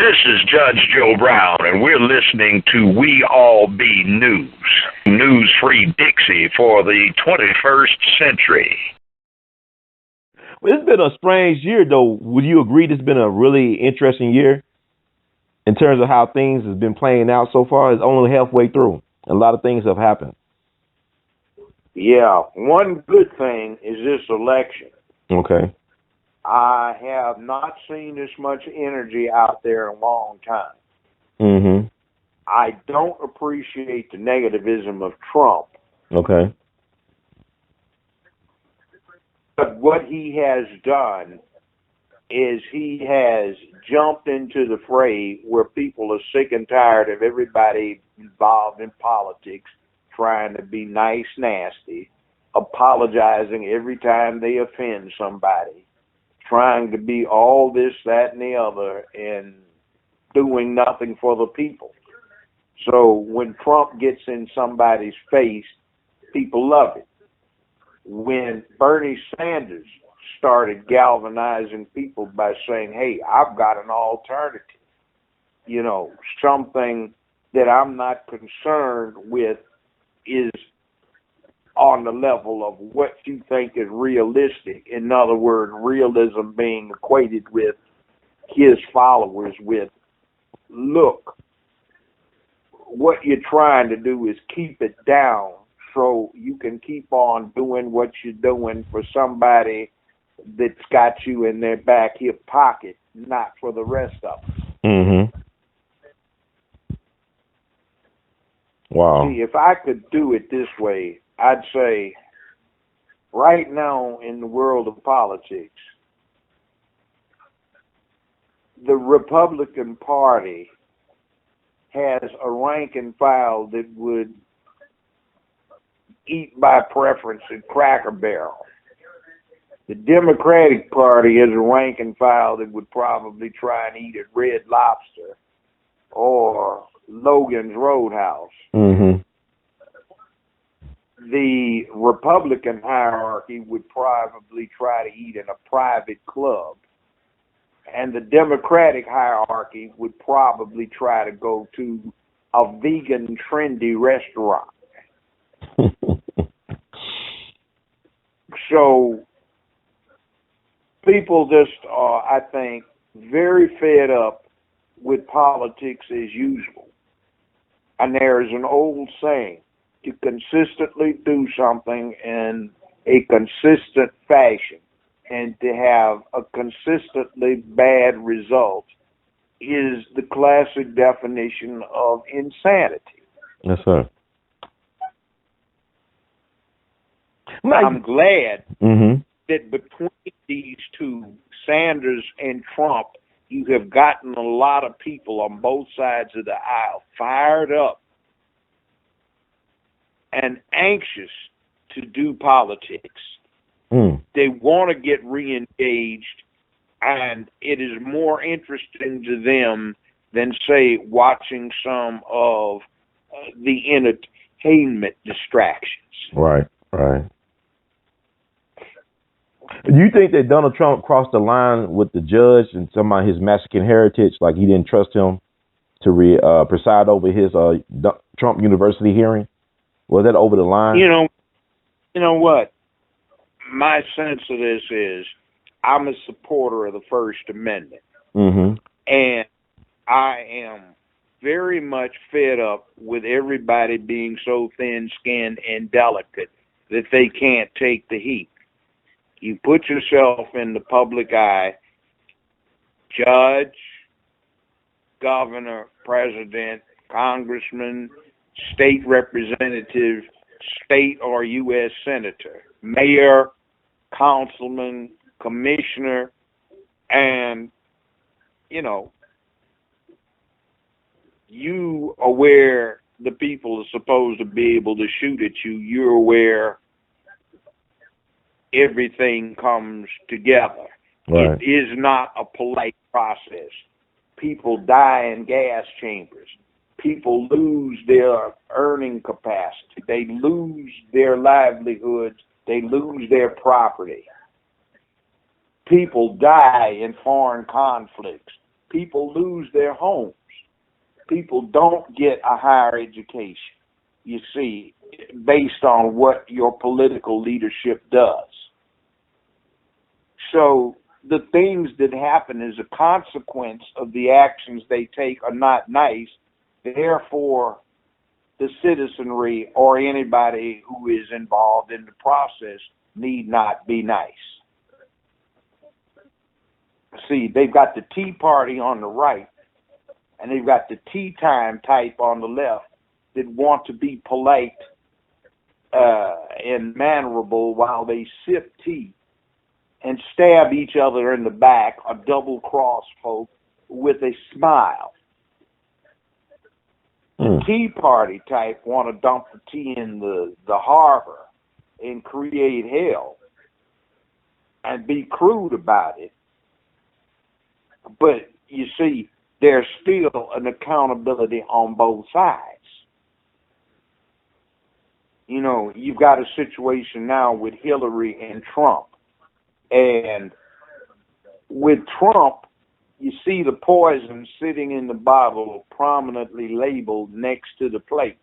This is Judge Joe Brown, and we're listening to We All Be News, News-Free Dixie for the 21st century. Well, it's been a strange year, though. Would you agree this has been a really interesting year in terms of how things have been playing out so far? It's only halfway through. A lot of things have happened. Yeah, one good thing is this election. Okay. I have not seen this much energy out there in a long time. Mm-hmm. I don't appreciate the negativism of Trump. Okay. But what he has done is he has jumped into the fray where people are sick and tired of everybody involved in politics trying to be nice, nasty, apologizing every time they offend somebody, trying to be all this, that, and the other, and doing nothing for the people. So when Trump gets in somebody's face, people love it. When Bernie Sanders started galvanizing people by saying, hey, I've got an alternative, something that I'm not concerned with is on the level of what you think is realistic. In other words, realism being equated with his followers with, look, what you're trying to do is keep it down so you can keep on doing what you're doing for somebody that's got you in their back hip pocket, not for the rest of them. Mm-hmm. Wow. See, if I could do it this way, I'd say right now in the world of politics, the Republican Party has a rank and file that would eat by preference at Cracker Barrel. The Democratic Party has a rank and file that would probably try and eat at Red Lobster or Logan's Roadhouse. Mm-hmm. The Republican hierarchy would probably try to eat in a private club. And the Democratic hierarchy would probably try to go to a vegan, trendy restaurant. So people just are, I think, very fed up with politics as usual. And there is an old saying, to consistently do something in a consistent fashion and to have a consistently bad result is the classic definition of insanity. Yes, sir. I'm glad mm-hmm. that between these two, Sanders and Trump, you have gotten a lot of people on both sides of the aisle fired up and anxious to do politics. They want to get re-engaged, and it is more interesting to them than, say, watching some of the entertainment distractions. Right, right. Do you think that Donald Trump crossed the line with the judge and some of his Mexican heritage, like he didn't trust him to preside over his Trump University hearing? Was that over the line? You know what? My sense of this is I'm a supporter of the First Amendment. Mm-hmm. And I am very much fed up with everybody being so thin-skinned and delicate that they can't take the heat. You put yourself in the public eye, judge, governor, president, congressman, state representative, state or U.S. senator, mayor, councilman, commissioner, and, you are where the people are supposed to be able to shoot at you. You're where everything comes together. Right. It is not a polite process. People die in gas chambers. People lose their earning capacity. They lose their livelihoods. They lose their property. People die in foreign conflicts. People lose their homes. People don't get a higher education, you see, based on what your political leadership does. So the things that happen as a consequence of the actions they take are not nice. Therefore, the citizenry or anybody who is involved in the process need not be nice. See, they've got the Tea Party on the right, and they've got the tea time type on the left that want to be polite and mannerable while they sip tea and stab each other in the back or double-cross folk with a smile. The Tea Party type want to dump the tea in the harbor and create hell and be crude about it. But you see, there's still an accountability on both sides. You know, you've got a situation now with Hillary and Trump. And with Trump, you see the poison sitting in the bottle prominently labeled next to the plate.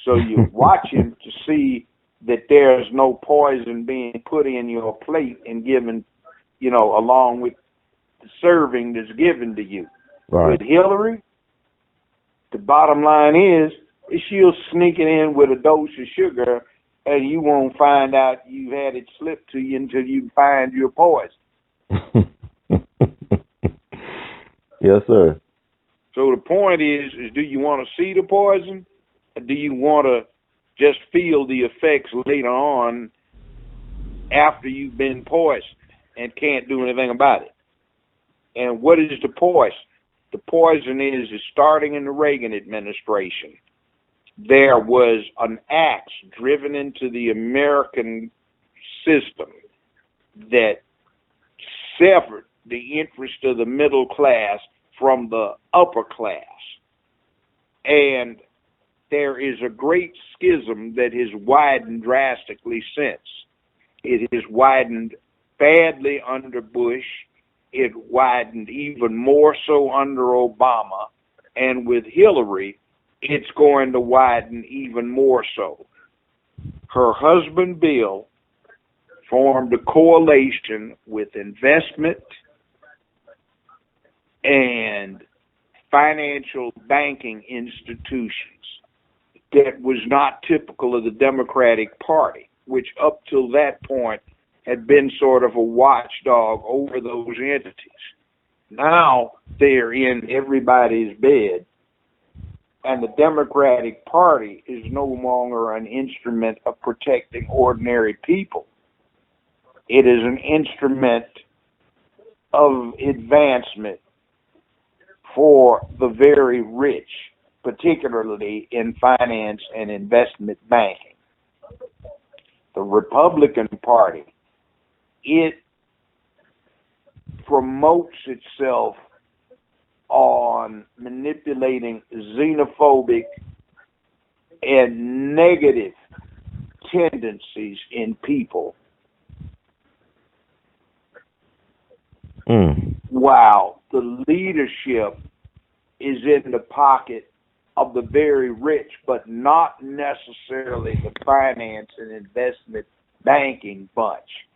So you watch him to see that there's no poison being put in your plate and given, you know, along with the serving that's given to you. Right. With Hillary, the bottom line is she'll sneak it in with a dose of sugar, and you won't find out you've had it slipped to you until you find your poison. Yes, sir. So the point is do you want to see the poison, or do you want to just feel the effects later on after you've been poisoned and can't do anything about it? And what is the poison? The poison is starting in the Reagan administration. There was an axe driven into the American system that severed the interest of the middle class from the upper class. And there is a great schism that has widened drastically since. It has widened badly under Bush. It widened even more so under Obama. And with Hillary, it's going to widen even more so. Her husband, Bill, formed a coalition with investment and financial banking institutions that was not typical of the Democratic Party, which up till that point had been sort of a watchdog over those entities. Now they're in everybody's bed, and the Democratic Party is no longer an instrument of protecting ordinary people. It is an instrument of advancement for the very rich, particularly in finance and investment banking. The Republican Party, it promotes itself on manipulating xenophobic and negative tendencies in people. While the leadership is in the pocket of the very rich, but not necessarily the finance and investment banking bunch.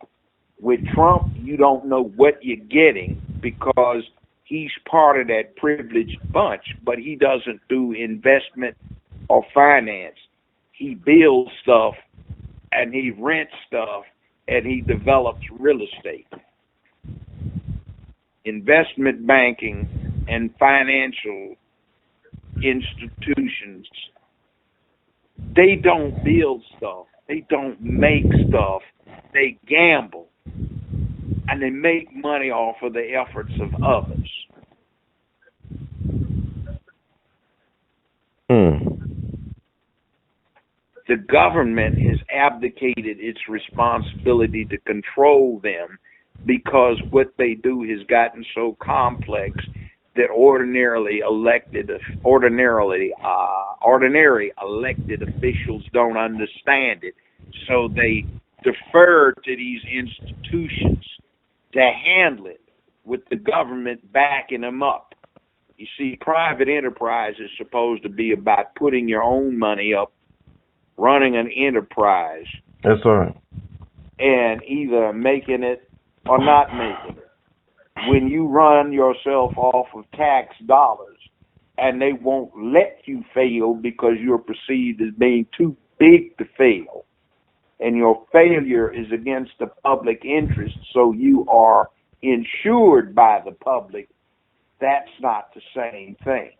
With Trump, you don't know what you're getting because he's part of that privileged bunch, but he doesn't do investment or finance. He builds stuff and he rents stuff and he develops real estate. Investment banking and financial institutions, they don't build stuff. They don't make stuff. They gamble. And they make money off of the efforts of others. The government has abdicated its responsibility to control them because what they do has gotten so complex that ordinary elected officials don't understand it. So they defer to these institutions to handle it with the government backing them up. You see, private enterprise is supposed to be about putting your own money up, running an enterprise, That's right. and either making it or not making it. When you run yourself off of tax dollars and they won't let you fail because you're perceived as being too big to fail, and your failure is against the public interest, so you are insured by the public, that's not the same thing.